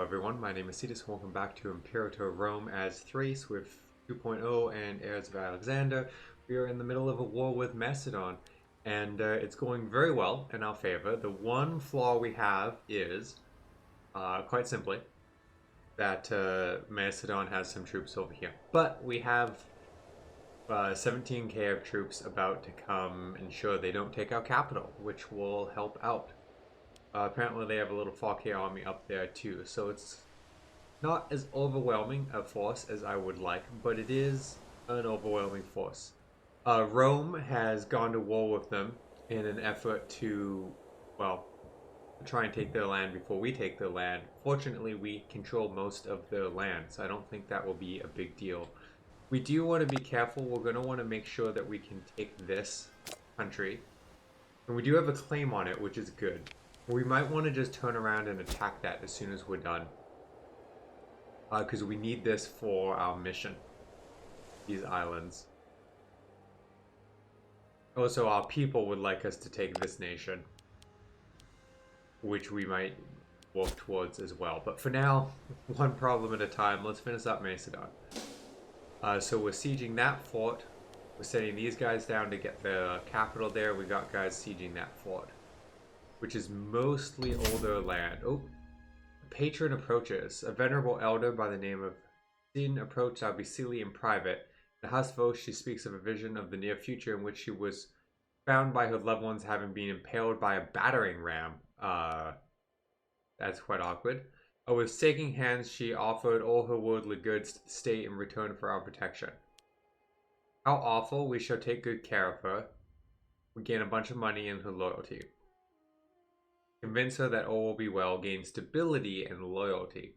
everyone, my name is Cetus. Welcome back to Imperator Rome as Thrace with 2.0 and Heirs of Alexander. We are in the middle of a war with Macedon, and it's going very well in our favor. The one flaw we have is, quite simply, that Macedon has some troops over here. But we have 17k of troops about to come ensure they don't take our capital, which will help out. Apparently they have a little 4k army up there too, so it's not as overwhelming a force as I would like, but it is an overwhelming force. Rome has gone to war with them in an effort to, well, try and take their land before we take their land. Fortunately, we control most of their land, so I don't think that will be a big deal. We do want to be careful. We're going to want to make sure that we can take this country, and we do have a claim on it, which is good. We might want to just turn around and attack that as soon as we're done. Because we need this for our mission. These islands. Also, our people would like us to take this nation. Which we might work towards as well. But for now, one problem at a time. Let's finish up Macedon. So we're sieging that fort. We're sending these guys down to get the capital there. We got guys sieging that fort, which is mostly older land. Oh, a patron approaches. A venerable elder by the name of Sin approached Albicili in private. In a hushed voice, she speaks of a vision of the near future in which she was found by her loved ones having been impaled by a battering ram. That's quite awkward. With shaking hands, she offered all her worldly goods to the state in return for our protection. How awful. We shall take good care of her. We gain a bunch of money and her loyalty. Convince her that all will be well, gain stability and loyalty.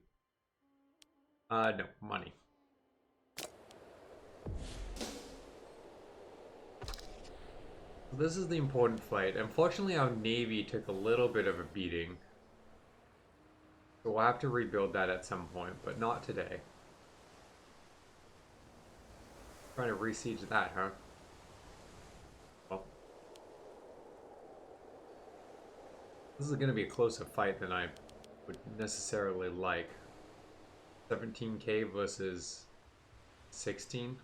No, money. This is the important fight. Unfortunately, our navy took a little bit of a beating. So we'll have to rebuild that at some point, but not today. Trying to re-siege that, huh? Well. This is going to be a closer fight than I would necessarily like. 17k versus 16.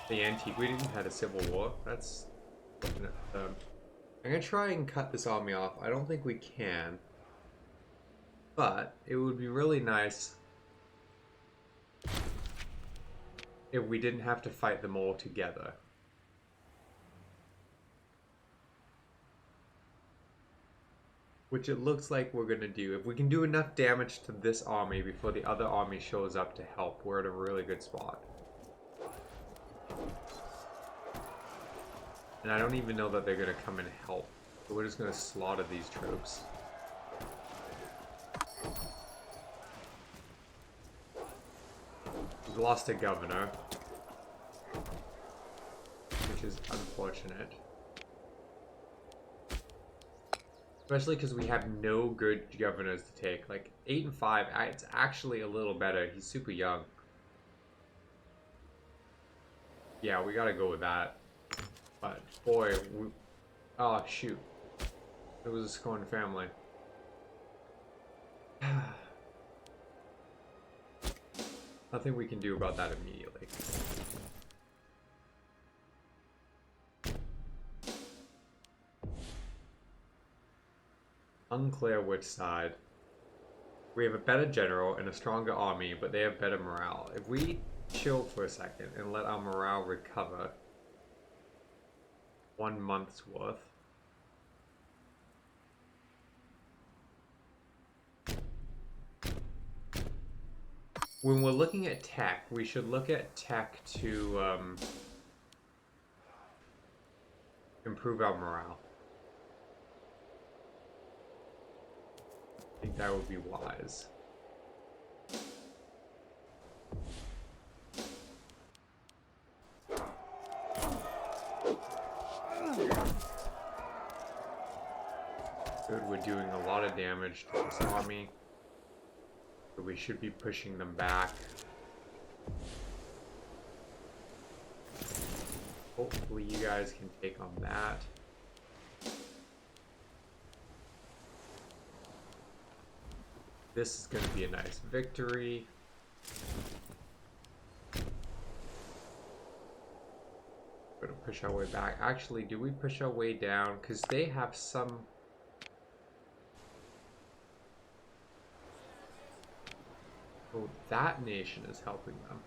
The Antiquity had a civil war. That's looking at them. I'm gonna try and cut this army off. I don't think we can, but it would be really nice if we didn't have to fight them all together. Which it looks like we're gonna do. If we can do enough damage to this army before the other army shows up to help, we're at a really good spot. And I don't even know that they're going to come and help. So we're just going to slaughter these troops. We've lost a governor, which is unfortunate. Especially because we have no good governors to take. Like, 8 and 5, it's actually a little better. He's super young. Yeah, we got to go with that. But boy, oh shoot, it was a scorned family. Nothing we can do about that immediately. Unclear which side. We have a better general and a stronger army, but they have better morale. If we chill for a second and let our morale recover 1 month's worth. When we're looking at tech, we should look at tech to improve our morale. I think that would be wise. Good, we're doing a lot of damage to this army. So we should be pushing them back. Hopefully you guys can take on that. This is going to be a nice victory. We're going to push our way back. Actually, do we push our way down? Because they have some... Oh, that nation is helping them.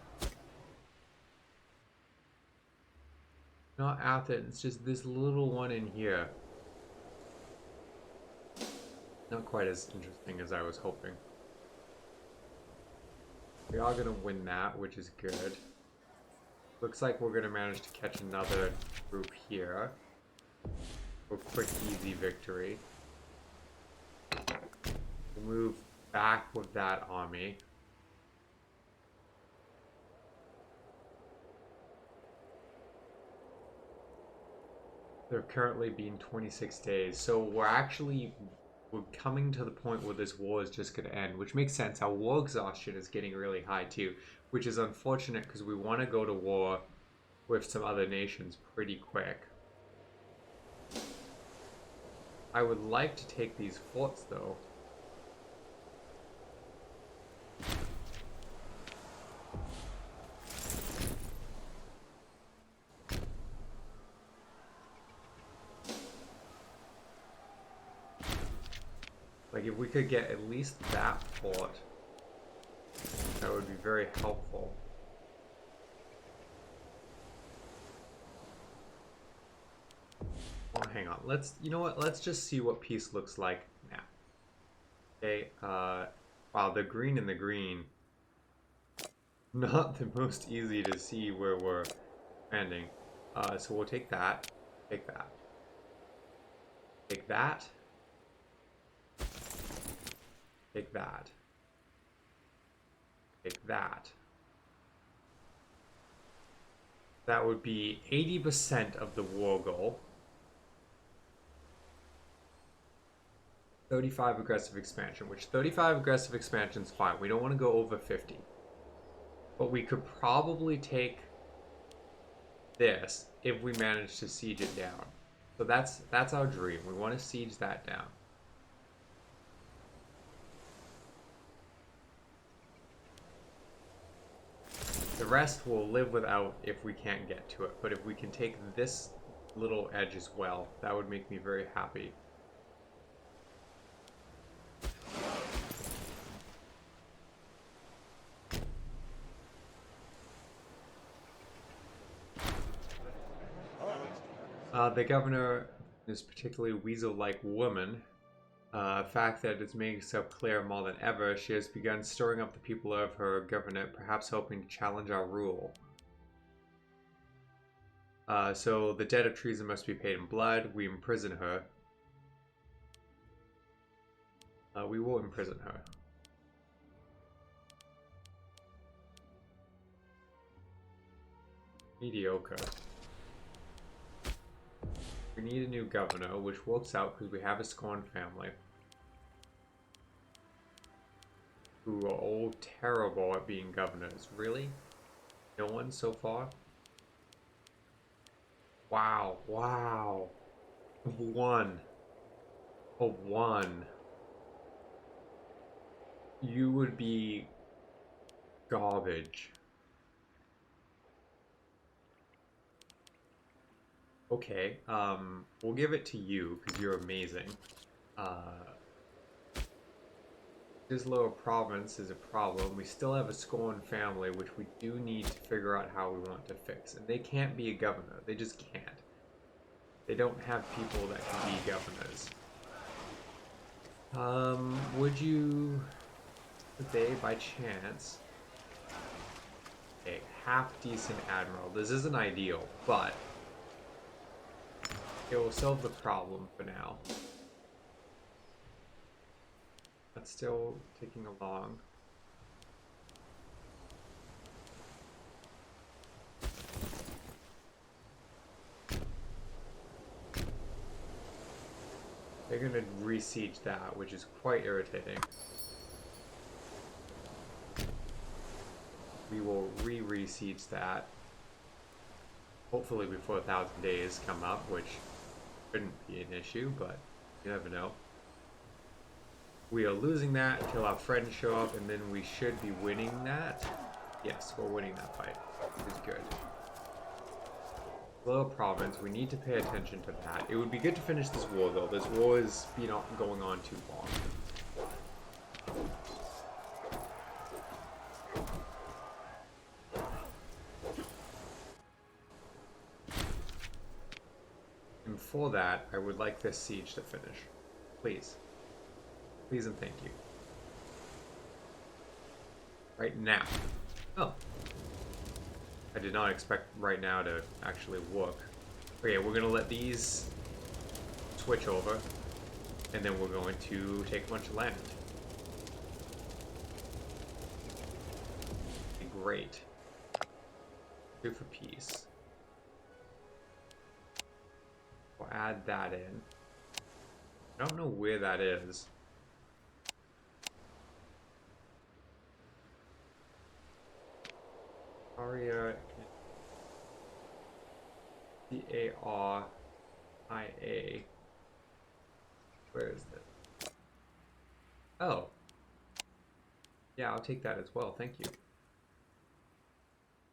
Not Athens, just this little one in here. Not quite as interesting as I was hoping. We are going to win that, which is good. Looks like we're going to manage to catch another group here. A quick, easy victory. We'll move back with that army. They're currently being 26 days, so we're coming to the point where this war is just going to end, which makes sense. Our war exhaustion is getting really high too, which is unfortunate because we want to go to war with some other nations pretty quick. I would like to take these forts though. Like, if we could get at least that fort, that would be very helpful. Oh, hang on. You know what? Let's just see what peace looks like now. Okay, wow, the green and the green. Not the most easy to see where we're landing. So we'll take that. Take that. Take that. Take that. Take that. That would be 80% of the war goal. 35 aggressive expansion, which 35 aggressive expansion is fine. We don't want to go over 50. But we could probably take this if we manage to siege it down. So that's our dream. We want to siege that down. The rest we'll live without if we can't get to it. But if we can take this little edge as well, that would make me very happy. The governor is particularly weasel-like woman. A fact that is making herself clear more than ever. She has begun stirring up the people of her governorate, perhaps hoping to challenge our rule. So the debt of treason must be paid in blood. We imprison her. We will imprison her. Mediocre. We need a new governor, which works out because we have a Scorn family. Who are all terrible at being governors. Really? No one so far? Wow, wow. One. A one. You would be garbage. Okay, we'll give it to you because you're amazing. This lower province is a problem. We still have a Scorn family, which we do need to figure out how we want to fix. And they can't be a governor. They just can't. They don't have people that can be governors. Would they, by chance... a half-decent admiral. This isn't ideal, but... it will solve the problem for now. That's still ticking along. They're gonna re-siege that, which is quite irritating. We will re-siege that. Hopefully before 1,000 days come up, which shouldn't be an issue, but you never know. We are losing that until our friends show up, and then we should be winning that. Yes, we're winning that fight, which is good. Lower province, we need to pay attention to that. It would be good to finish this war, though. This war is going on too long. And for that, I would like this siege to finish. Please. Please and thank you. Right now. Oh. I did not expect right now to actually work. Okay, we're going to let these switch over. And then we're going to take a bunch of land. Great. Good for peace. We'll add that in. I don't know where that is. Aria. C-A-R-I-A. Where is this? Oh. Yeah, I'll take that as well. Thank you.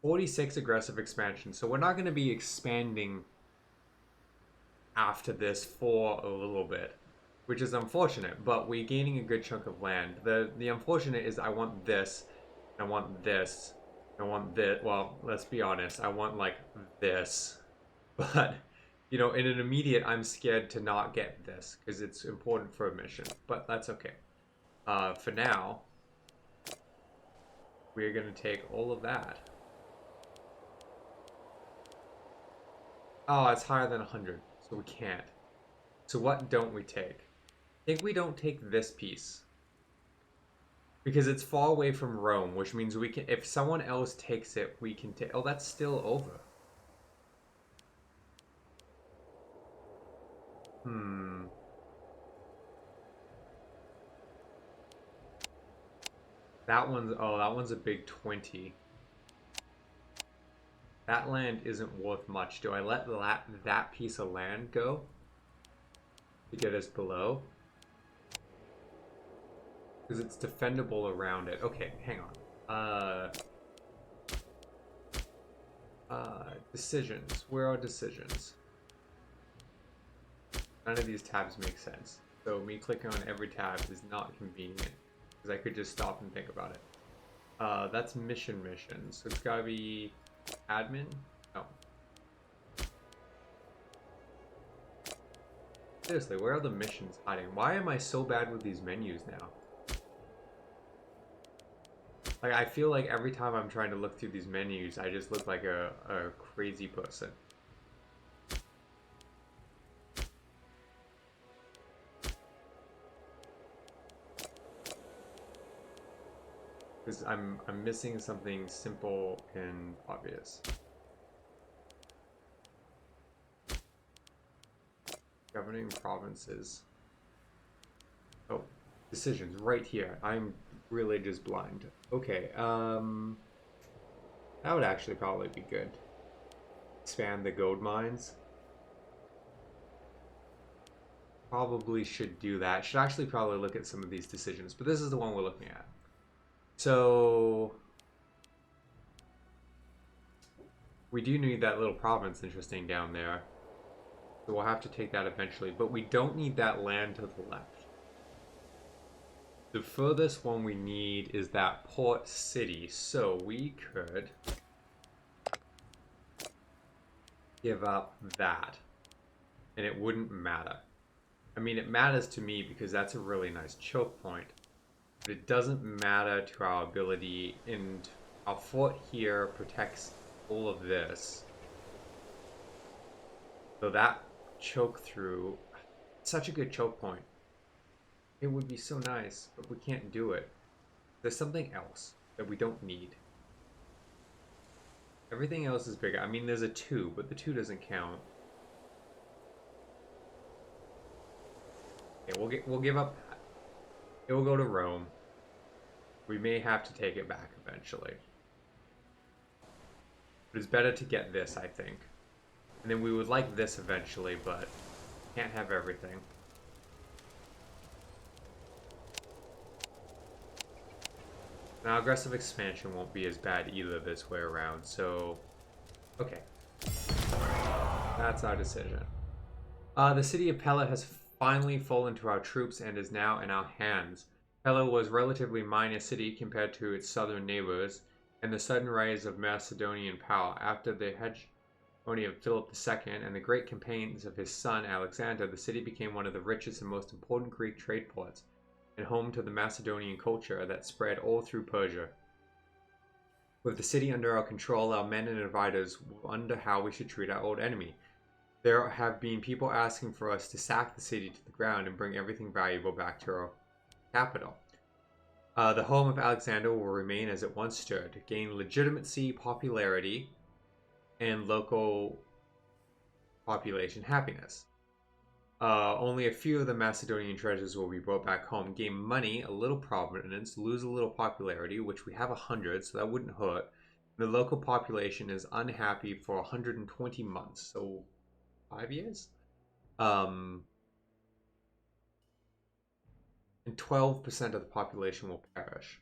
46 aggressive expansion. So we're not going to be expanding after this for a little bit, which is unfortunate, but we're gaining a good chunk of land. The unfortunate is I want this, I want this, I want this. Well, let's be honest, I want like this, but you know, in an immediate, I'm scared to not get this because it's important for a mission, but that's okay. For now, we're going to take all of that. Oh, it's higher than 100, so we can't. So what don't we take? I think we don't take this piece. Because it's far away from Rome, which means we can, if someone else takes it, we can take, oh, that's still over. That one's a big 20. That land isn't worth much. Do I let that piece of land go to get us below? Because it's defendable around it. Okay, hang on. Decisions. Where are decisions? None of these tabs make sense. So me clicking on every tab is not convenient. Because I could just stop and think about it. That's mission. So it's gotta be admin? No. Seriously, where are the missions hiding? Why am I so bad with these menus now? Like, I feel like every time I'm trying to look through these menus, I just look like a crazy person. Because I'm missing something simple and obvious. Governing provinces. Oh, decisions right here. I'm really just blind. Okay, that would actually probably be good. Expand the gold mines. Probably should do that. Should actually probably look at some of these decisions, but this is the one we're looking at. So we do need that little province interesting down there. So we'll have to take that eventually, but we don't need that land to the left. The furthest one we need is that port city, so we could give up that, and it wouldn't matter. I mean, it matters to me because that's a really nice choke point, but it doesn't matter to our ability, and our fort here protects all of this. So that choke through, such a good choke point. It would be so nice, but we can't do it. There's something else that we don't need. Everything else is bigger. I mean, there's a 2, but the 2 doesn't count. Okay, we'll give up that. It will go to Rome. We may have to take it back eventually. But it's better to get this, I think. And then we would like this eventually, but can't have everything. Now, aggressive expansion won't be as bad either this way around, so... Okay. That's our decision. The city of Pella has finally fallen to our troops and is now in our hands. Pella was a relatively minor city compared to its southern neighbors, and the sudden rise of Macedonian power after the hegemony of Philip II and the great campaigns of his son Alexander, the city became one of the richest and most important Greek trade ports, and home to the Macedonian culture that spread all through Persia. With the city under our control, our men and advisors wonder how we should treat our old enemy. There have been people asking for us to sack the city to the ground and bring everything valuable back to our capital. The home of Alexander will remain as it once stood, gain legitimacy, popularity, and local population happiness. Only a few of the Macedonian treasures will be brought back home, gain money, a little prominence, lose a little popularity, which we have 100, so that wouldn't hurt. The local population is unhappy for 120 months, so 5 years? And 12% of the population will perish.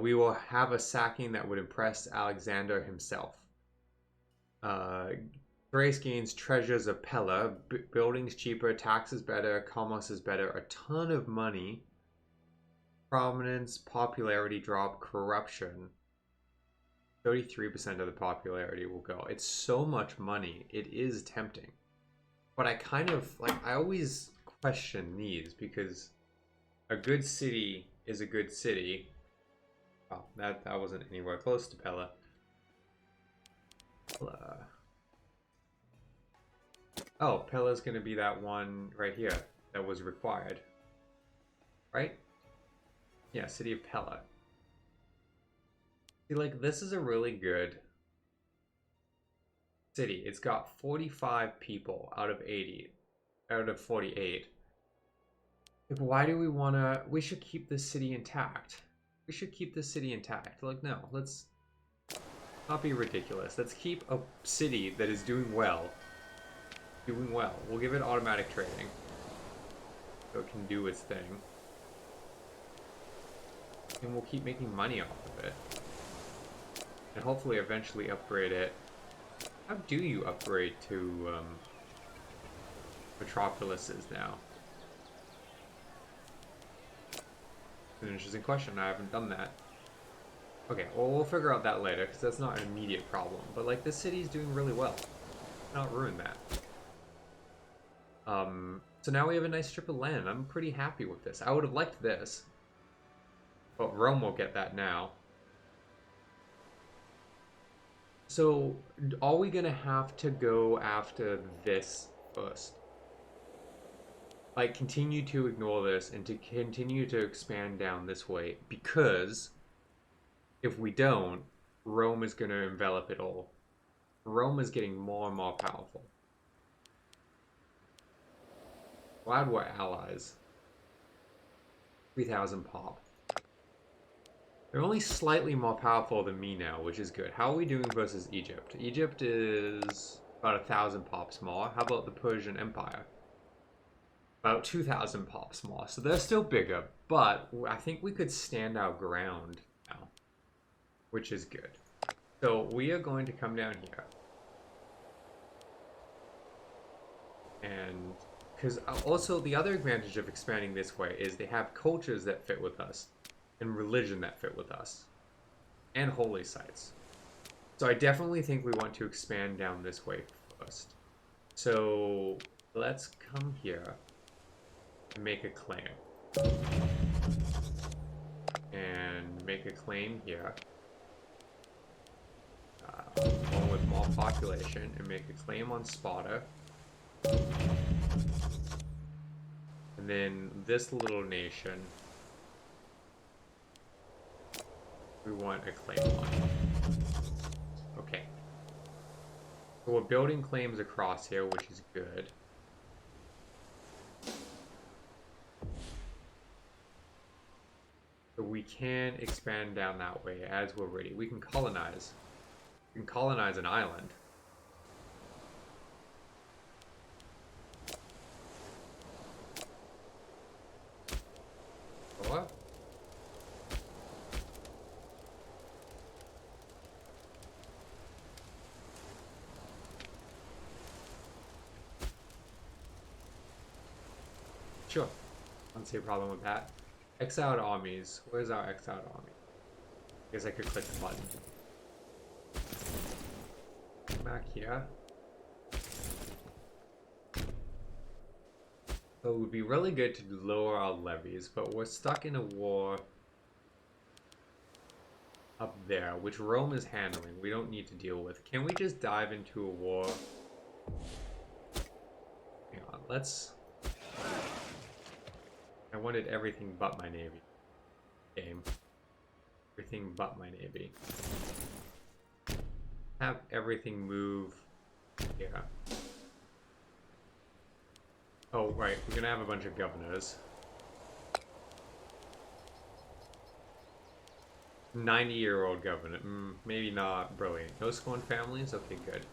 We will have a sacking that would impress Alexander himself. Thrace gains treasures of Pella, buildings cheaper, taxes better, commerce is better, a ton of money, prominence, popularity drop, corruption. 33% of the popularity will go. It's so much money, it is tempting. But I kind of, I always question these because a good city is a good city. Oh, that wasn't anywhere close to Pella. Oh, Pella's gonna be that one right here that was required. Right? Yeah, City of Pella. See, this is a really good city. It's got 45 people out of 80. Out of 48. But why do we wanna... We should keep this city intact. We should keep this city intact. No, let's not be ridiculous. Let's keep a city that is doing well. Doing well. We'll give it automatic trading, so it can do its thing. And we'll keep making money off of it. And hopefully eventually upgrade it. How do you upgrade to metropolises now? It's an interesting question. I haven't done that. Okay, well, we'll figure out that later, because that's not an immediate problem. But, this city's doing really well. Not ruin that. So now we have a nice strip of land. I'm pretty happy with this. I would have liked this. But Rome will get that now. So, are we gonna have to go after this first? Continue to ignore this and to continue to expand down this way, because if we don't, Rome is gonna envelop it all. Rome is getting more and more powerful. Glad we're allies. 3,000 pop. They're only slightly more powerful than me now, which is good. How are we doing versus Egypt? Egypt is about 1,000 pops more. How about the Persian Empire? About 2,000 pops more. So they're still bigger, but I think we could stand our ground now, which is good. So we are going to come down here. And... because also the other advantage of expanding this way is they have cultures that fit with us and religion that fit with us and holy sites. So I definitely think we want to expand down this way first. So let's come here and make a claim. And make a claim here. One with more population, and make a claim on Sparta. And then this little nation, we want a claim on. Okay. So we're building claims across here, which is good. So we can expand down that way as we're ready. We can colonize. We can colonize an island. Sure. I don't see a problem with that. Exiled armies. Where's our exiled army? I guess I could click the button. Back here. So it would be really good to lower our levies, but we're stuck in a war up there, which Rome is handling. We don't need to deal with. Can we just dive into a war? Hang on, let's... I wanted everything but my navy. Game. Everything but my navy. Have everything move here. Oh, right. We're gonna have a bunch of governors. 90-year-old governor. Maybe not brilliant. No scorn families? Okay, good.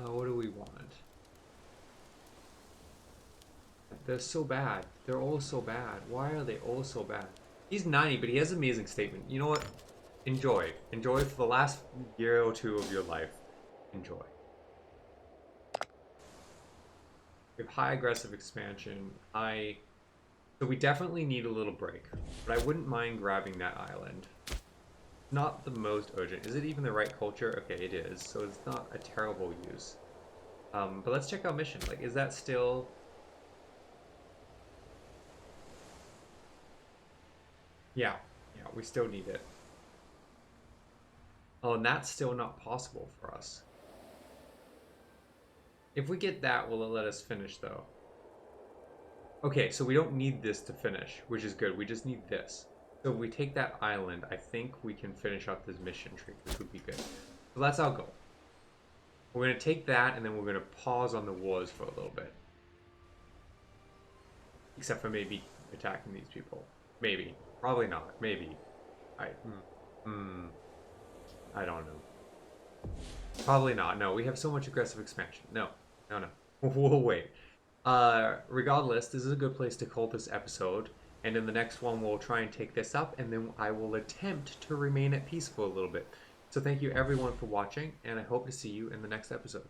What do we want? They're so bad. They're all so bad. Why are they all so bad? He's 90, but he has an amazing statement. You know what? Enjoy. Enjoy for the last year or two of your life. Enjoy. We have high aggressive expansion. So we definitely need a little break. But I wouldn't mind grabbing that island. Not the most urgent. Is it even the right culture? Okay, it is. So it's not a terrible use. But let's check our mission. Like, is that still... Yeah, we still need it. Oh, and that's still not possible for us. If we get that, will it let us finish, though? Okay, so we don't need this to finish, which is good. We just need this. So if we take that island, I think we can finish up this mission tree, which would be good. So that's our goal. We're going to take that, and then we're going to pause on the wars for a little bit. Except for maybe attacking these people. Maybe. Probably not. Maybe. I don't know. Probably not. No, we have so much aggressive expansion. No. We'll wait. Regardless, this is a good place to call this episode. And in the next one, we'll try and take this up. And then I will attempt to remain at peace for a little bit. So thank you everyone for watching. And I hope to see you in the next episode.